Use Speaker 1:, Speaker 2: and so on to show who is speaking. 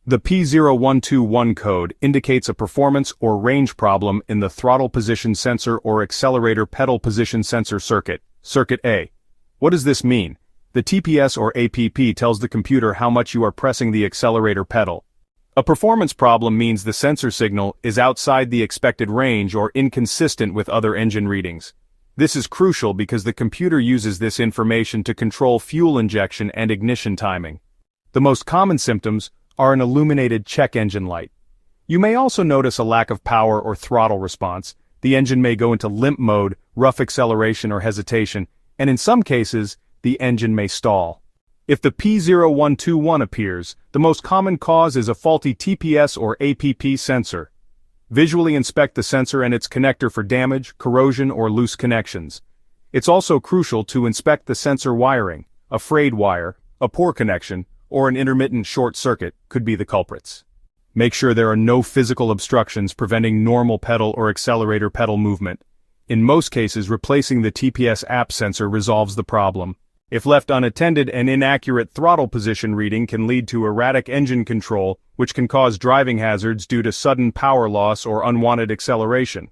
Speaker 1: The P0121 code indicates a performance or range problem in the throttle position sensor or accelerator pedal position sensor circuit, Circuit A. What does this mean? The TPS or APP tells the computer how much you are pressing the accelerator pedal. A performance problem means the sensor signal is outside the expected range or inconsistent with other engine readings. This is crucial because the computer uses this information to control fuel injection and ignition timing. The most common symptoms are an illuminated check engine light. You may also notice a lack of power or throttle response. The engine may go into limp mode, rough acceleration or hesitation, and in some cases, the engine may stall. If the P0121 appears, the most common cause is a faulty TPS or APP sensor. Visually inspect the sensor and its connector for damage, corrosion, or loose connections. It's also crucial to inspect the sensor wiring. A frayed wire, a poor connection, or an intermittent short circuit could be the culprits. Make sure there are no physical obstructions preventing normal pedal or accelerator pedal movement. In most cases, replacing the TPS app sensor resolves the problem. If left unattended, an inaccurate throttle position reading can lead to erratic engine control, which can cause driving hazards due to sudden power loss or unwanted acceleration.